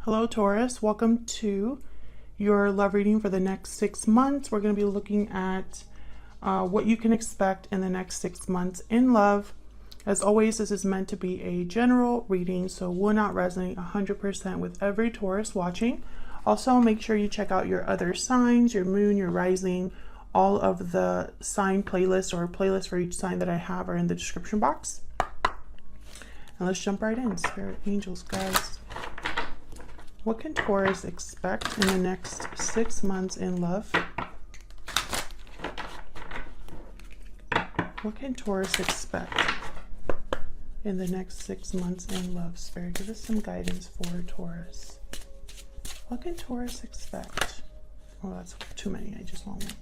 Hello Taurus, welcome to your love reading for the next 6 months. We're going to be looking at what you can expect in the next 6 months in love. As always, this is meant to be a general reading, so will not resonate 100% with every Taurus watching. Also, make sure you check out your other signs, your moon, your rising. All of the sign playlists or playlists for each sign that I have are in the description box. And let's jump right in. Spirit, angels, guys. What can Taurus expect in the next 6 months in love? What can Taurus expect in the next 6 months in love? Spirit, give us some guidance for Taurus. What can Taurus expect? Oh, that's too many. I just want one.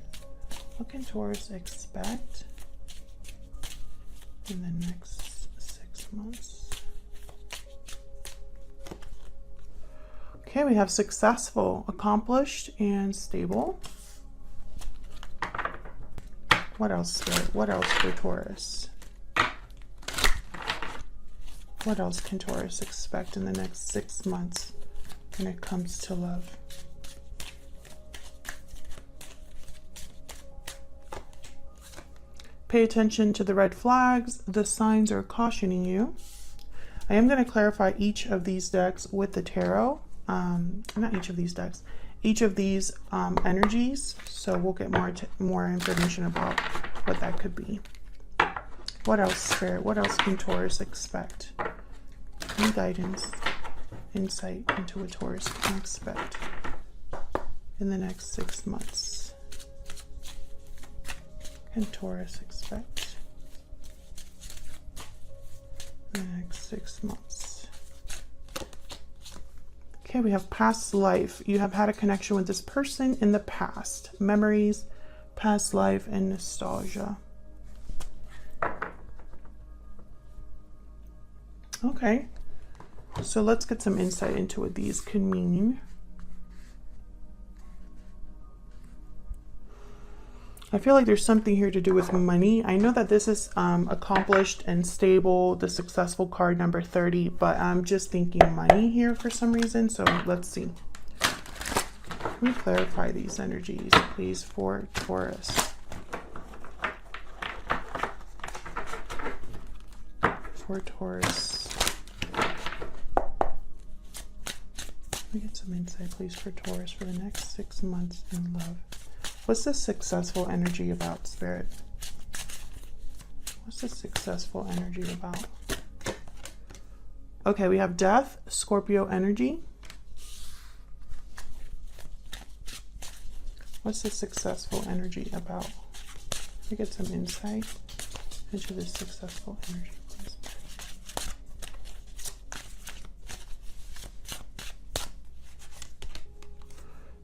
What can Taurus expect in the next 6 months? Okay, we have successful, accomplished, and stable. What else, Spirit? What else for Taurus? What else can Taurus expect in the next 6 months when it comes to love? Pay attention to the red flags. The signs are cautioning you. I am going to clarify each of these decks with the tarot. Not each of these decks, each of these energies, so we'll get more information about what that could be. What else, Spirit? What else can Taurus expect? Any guidance, insight into what Taurus can expect in the next 6 months? Can Taurus expect in the next 6 months? Okay, we have past life. You have had a connection with this person in the past. Memories, past life, and nostalgia. Okay, so let's get some insight into what these can mean. I feel like there's something here to do with money. I know that this is accomplished and stable, the successful card number 30, but I'm just thinking money here for some reason. So let's see. Can we clarify these energies, please, for Taurus? For Taurus. Let me get some insight, please, for Taurus for the next 6 months in love. What's the successful energy about, Spirit? What's the successful energy about? Okay, we have death, Scorpio energy. What's the successful energy about? Can we get some insight into this successful energy, please?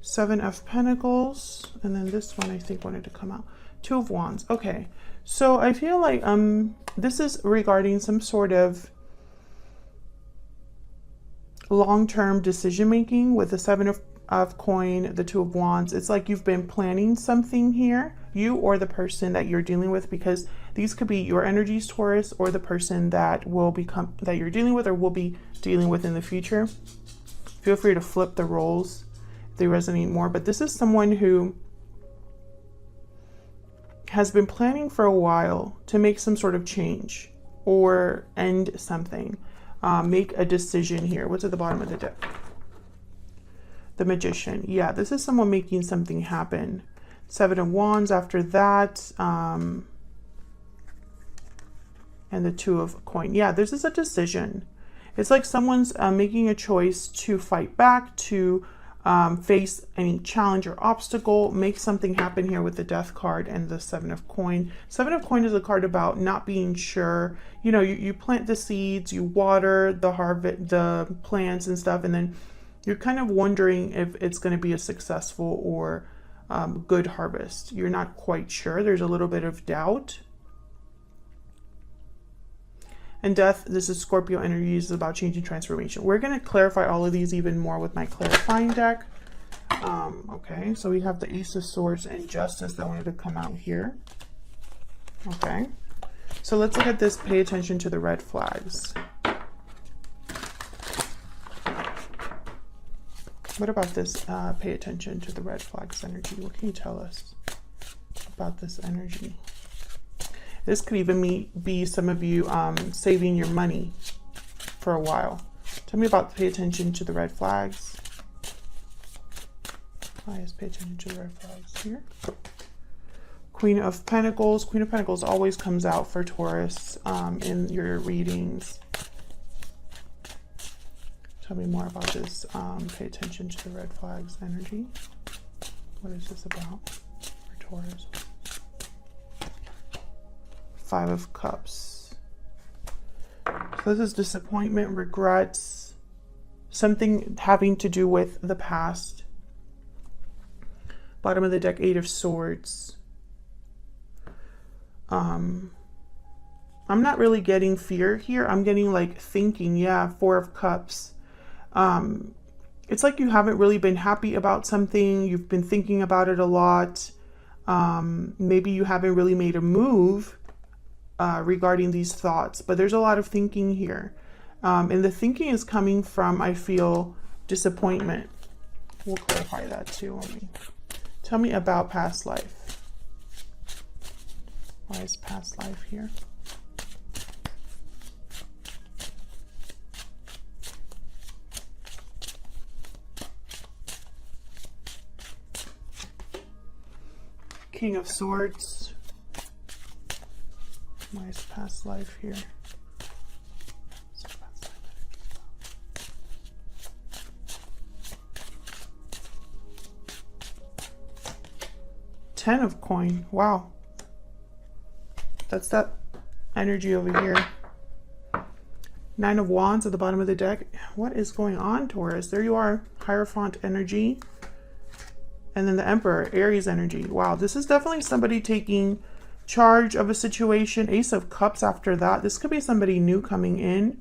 Seven of Pentacles. And then this one I think wanted to come out. Two of Wands. Okay, so I feel like this is regarding some sort of long-term decision making with the Seven of Coin, the Two of Wands. It's like you've been planning something here, you or the person that you're dealing with, because these could be your energies, Taurus, or the person that you're dealing with or will be dealing with in the future. Feel free to flip the roles if they resonate more, but this is someone who has been planning for a while to make some sort of change or end something, make a decision here. What's at the bottom of the deck? The Magician. Yeah, this is someone making something happen. Seven of Wands after that, and the Two of Coin. Yeah, this is a decision. It's like someone's making a choice to fight back, to face any challenge or obstacle, make something happen here with the Death card and the Seven of Coin. Seven of Coin is a card about not being sure. You know, you plant the seeds, you water the plants and stuff, and then you're kind of wondering if it's going to be a successful or good harvest. You're not quite sure. There's a little bit of doubt. And Death, this is Scorpio energy, is about change and transformation. We're going to clarify all of these even more with my clarifying deck. Okay, so we have the Ace of Swords and Justice that wanted to come out here. Okay, so let's look at this. Pay attention to the red flags. What about this? Pay attention to the red flags energy. What can you tell us about this energy? This could even be some of you saving your money for a while. Tell me about pay attention to the red flags. Guys, pay attention to the red flags here. Queen of Pentacles. Queen of Pentacles always comes out for Taurus in your readings. Tell me more about this. Pay attention to the red flags energy. What is this about for Taurus? Five of Cups. So this is disappointment, regrets, something having to do with the past. Bottom of the deck, Eight of Swords. I'm not really getting fear here. I'm getting like thinking. Yeah, Four of Cups. It's like you haven't really been happy about something. You've been thinking about it a lot. Maybe you haven't really made a move regarding these thoughts, but there's a lot of thinking here. And the thinking is coming from, I feel, disappointment. We'll clarify that too. Tell me about past life. Why is past life here? King of Swords. Why is past life here? Ten of Coin. Wow. That's that energy over here. Nine of Wands at the bottom of the deck. What is going on, Taurus? There you are. Hierophant energy. And then the Emperor, Aries energy. Wow, this is definitely somebody taking charge of a situation. Ace of Cups after that. This could be somebody new coming in.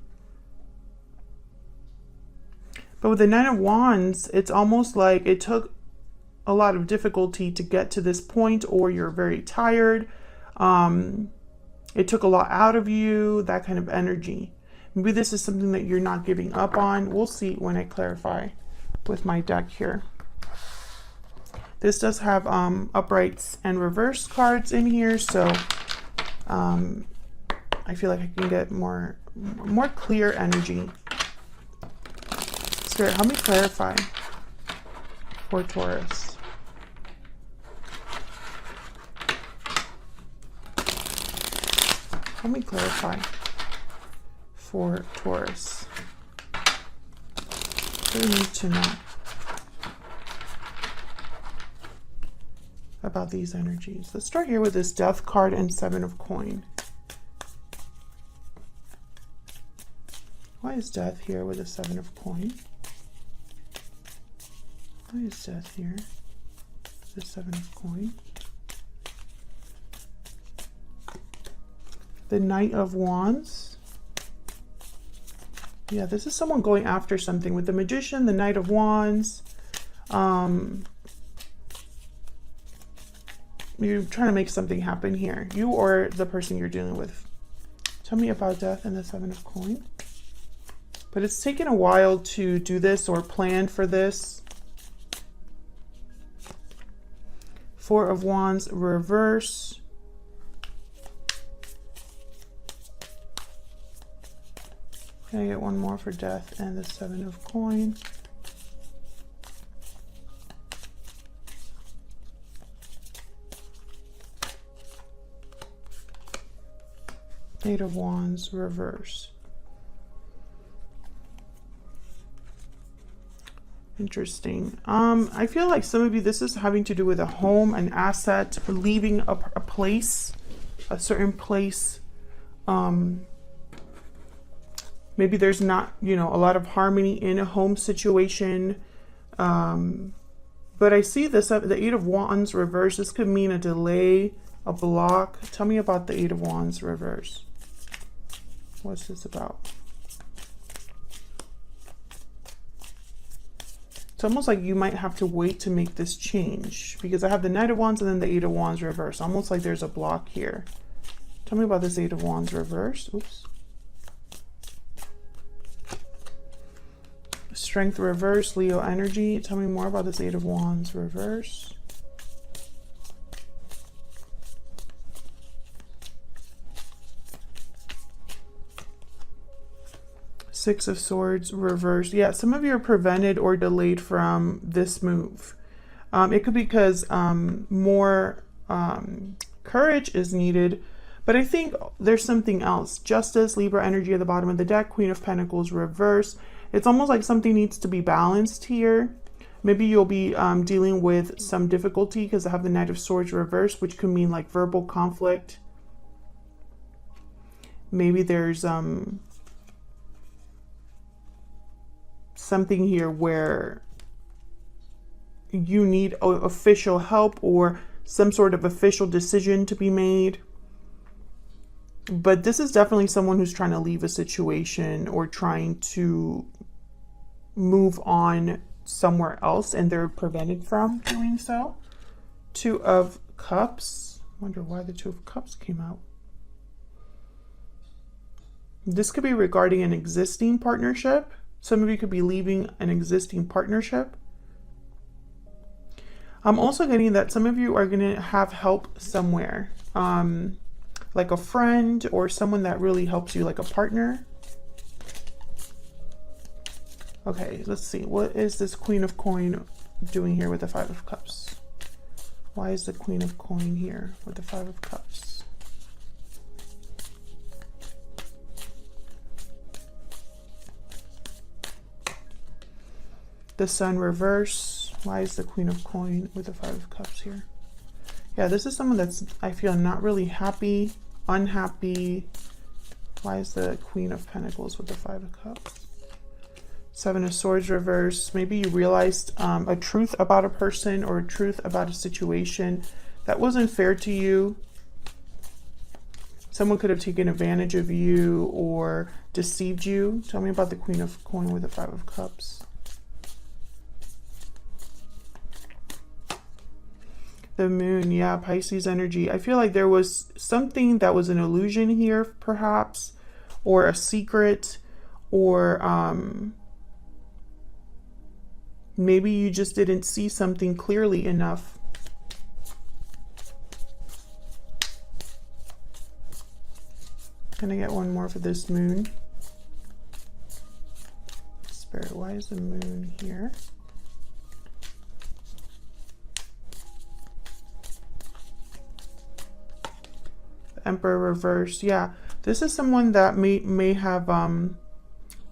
But with the Nine of Wands, it's almost like it took a lot of difficulty to get to this point, or you're very tired. It took a lot out of you, that kind of energy. Maybe this is something that you're not giving up on. We'll see when I clarify with my deck here. This does have uprights and reverse cards in here, so I feel like I can get more clear energy. Spirit, help me clarify for Taurus. Help me clarify for Taurus. What do you need to know about these energies? Let's start here with this Death card and Seven of Coin. Why is Death here with a Seven of Coin? Why is Death here with the Seven of Coin? The Knight of Wands. Yeah, this is someone going after something with the Magician, the Knight of Wands. You're trying to make something happen here. You or the person you're dealing with. Tell me about Death and the Seven of Coin. But it's taken a while to do this or plan for this. Four of Wands reverse. Can I get one more for Death and the Seven of Coin? Eight of Wands reverse. Interesting. I feel like some of you, this is having to do with a home, an asset, leaving a place, a certain place. Maybe there's not, a lot of harmony in a home situation. But I see this, the Eight of Wands reverse. This could mean a delay, a block. Tell me about the Eight of Wands reverse. What's this about? It's almost like you might have to wait to make this change, because I have the Knight of Wands and then the Eight of Wands reverse. Almost like there's a block here. Tell me about this Eight of Wands reverse. Oops. Strength reverse, Leo energy. Tell me more about this Eight of Wands reverse. Six of Swords reverse. Yeah, some of you are prevented or delayed from this move. It could be because more courage is needed, but I think there's something else. Justice, Libra energy at the bottom of the deck, Queen of Pentacles reverse. It's almost like something needs to be balanced here. Maybe you'll be dealing with some difficulty because I have the Knight of Swords reverse, which could mean like verbal conflict. Maybe there's something here where you need official help or some sort of official decision to be made. But this is definitely someone who's trying to leave a situation or trying to move on somewhere else, and they're prevented from doing so. Two of Cups. Wonder why the Two of Cups came out. This could be regarding an existing partnership. Some of you could be leaving an existing partnership. I'm also getting that some of you are going to have help somewhere. Like a friend or someone that really helps you, like a partner. Okay, let's see. What is this Queen of Coin doing here with the Five of Cups? Why is the Queen of Coin here with the Five of Cups? The Sun reverse. Why is the Queen of Coin with the Five of Cups here? Yeah, this is someone that's, I feel, not really happy, unhappy. Why is the Queen of Pentacles with the Five of Cups? Seven of Swords reverse. Maybe you realized a truth about a person or a truth about a situation that wasn't fair to you. Someone could have taken advantage of you or deceived you. Tell me about the Queen of Coin with the Five of Cups. The Moon, yeah, Pisces energy. I feel like there was something that was an illusion here, perhaps, or a secret, or maybe you just didn't see something clearly enough. Can I get one more for this Moon? Spirit, why is the Moon here? Emperor reverse. Yeah, this is someone that may have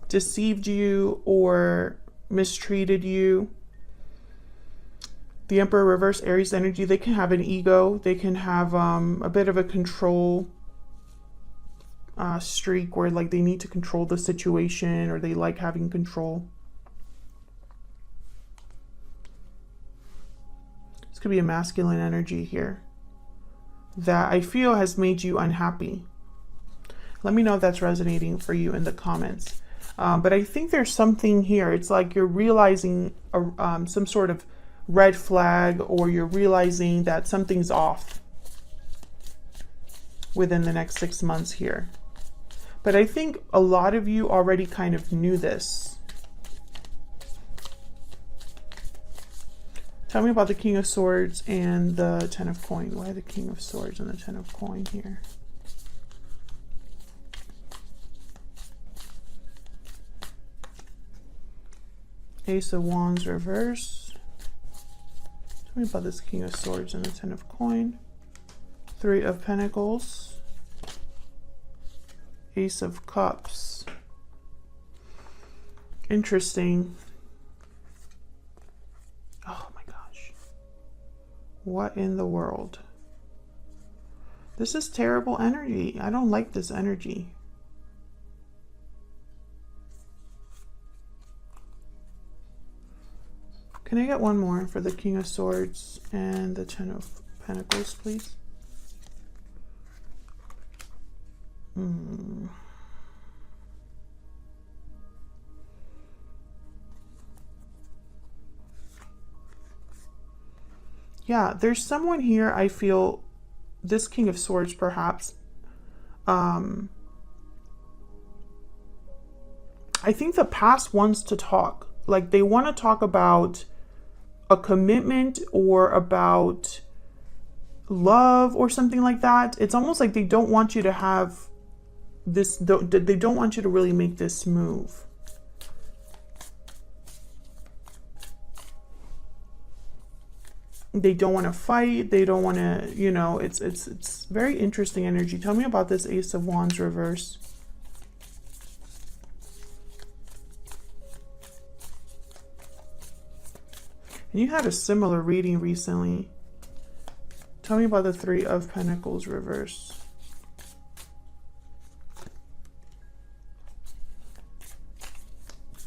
deceived you or mistreated you. The Emperor reverse, Aries energy. They can have an ego. They can have a bit of a control streak where like they need to control the situation or they like having control. This could be a masculine energy here that I feel has made you unhappy. Let me know if that's resonating for you in the comments. But I think there's something here. It's like you're realizing some sort of red flag, or you're realizing that something's off within the next 6 months here. But I think a lot of you already kind of knew this. Tell me about the King of Swords and the Ten of Coin. Why the King of Swords and the Ten of Coin here? Ace of Wands reverse. Tell me about this King of Swords and the Ten of Coin. Three of Pentacles. Ace of Cups. Interesting. Oh my gosh. What in the world? This is terrible energy. I don't like this energy. Can I get one more for the King of Swords and the Ten of Pentacles, please? Yeah, there's someone here, I feel, this King of Swords perhaps. I think the past wants to talk. like they want to talk about a commitment or about love or something like that. It's almost like they don't want you to have this, they don't want you to really make this move. They don't want to fight. They don't want to, you know, it's very interesting energy. Tell me about this Ace of Wands reverse. And you had a similar reading recently. Tell me about the Three of Pentacles reverse.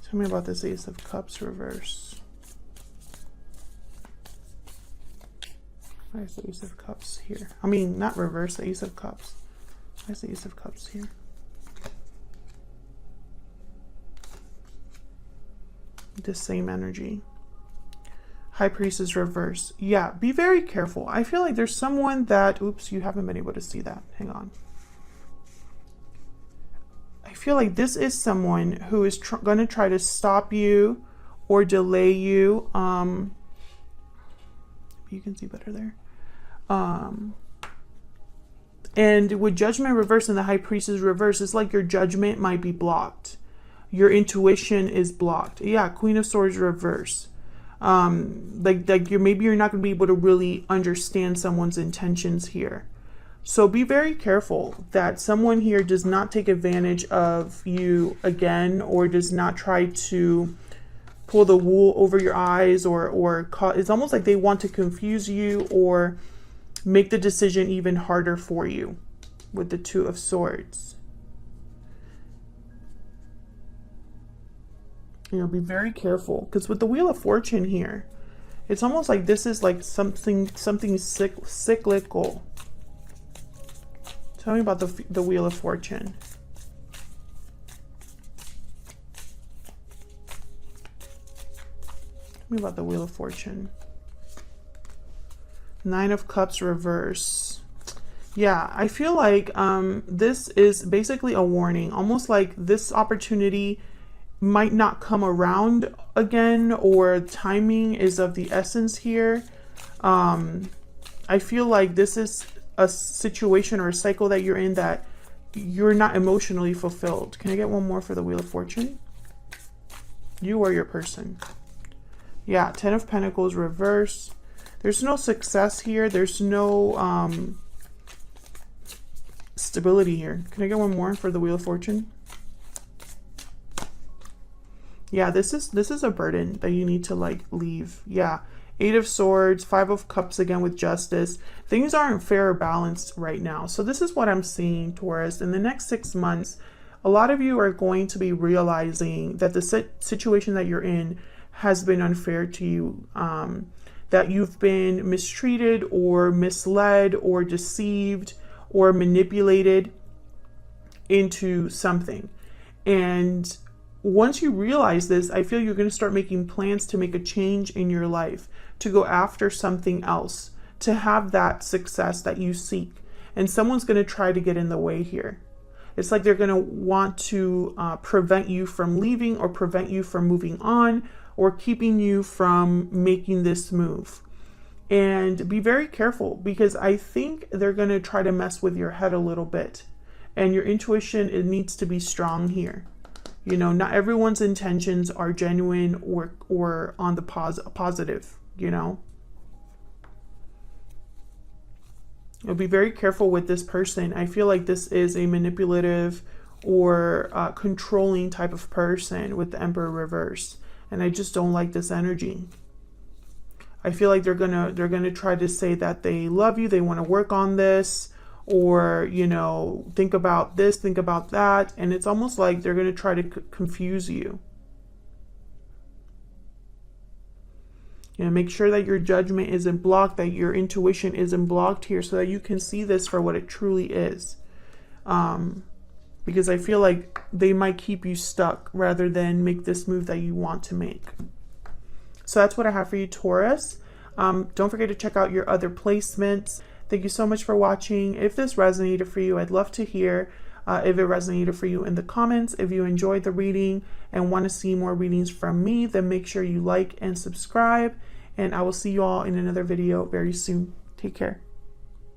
Tell me about this Ace of Cups reverse. Why is the Ace of Cups here? I mean, not reverse, the Ace of Cups. Why is the Ace of Cups here? The same energy. High Priestess reverse. Yeah, be very careful. I feel like there's someone that, oops, you haven't been able to see that. Hang on. I feel like this is someone who is going to try to stop you or delay you. You can see better there. And with Judgment reverse and the High Priestess reverse, it's like your judgment might be blocked. Your intuition is blocked. Yeah, Queen of Swords reverse. Like maybe you're not going to be able to really understand someone's intentions here. So be very careful that someone here does not take advantage of you again, or does not try to pull the wool over your eyes, or it's almost like they want to confuse you or make the decision even harder for you with the Two of Swords. You know, be very careful, because with the Wheel of Fortune here, it's almost like this is like something cyclical. Tell me about the Wheel of Fortune. Tell me about the Wheel of Fortune. Nine of Cups reverse. Yeah, I feel like this is basically a warning, almost like this opportunity might not come around again, or timing is of the essence here. I feel like this is a situation or a cycle that you're in that you're not emotionally fulfilled. Can I get one more for the Wheel of Fortune? You or your person. Yeah, Ten of Pentacles reverse. There's no success here. There's no stability here. Can I get one more for the Wheel of Fortune? Yeah, this is a burden that you need to like leave. Yeah. Eight of Swords, Five of Cups again with Justice. Things aren't fair or balanced right now. So this is what I'm seeing, Taurus. In the next 6 months, a lot of you are going to be realizing that the situation that you're in has been unfair to you. That you've been mistreated or misled or deceived or manipulated into something. And once you realize this, I feel you're going to start making plans to make a change in your life, to go after something else, to have that success that you seek. And someone's going to try to get in the way here. It's like they're going to want to prevent you from leaving, or prevent you from moving on, or keeping you from making this move. And be very careful, because I think they're going to try to mess with your head a little bit. And your intuition, it needs to be strong here. You know, not everyone's intentions are genuine or on the positive, you know. You'll be very careful with this person. I feel like this is a manipulative or controlling type of person with the Emperor reverse. And I just don't like this energy. I feel like they're gonna try to say that they love you, they want to work on this, or, you know, think about this, think about that. And it's almost like they're going to try to confuse you. You know, make sure that your judgment isn't blocked, that your intuition isn't blocked here, so that you can see this for what it truly is. Because I feel like they might keep you stuck rather than make this move that you want to make. So that's what I have for you, Taurus. Don't forget to check out your other placements. Thank you so much for watching. If this resonated for you, I'd love to hear if it resonated for you in the comments. If you enjoyed the reading and want to see more readings from me, then make sure you like and subscribe. And I will see you all in another video very soon. Take care.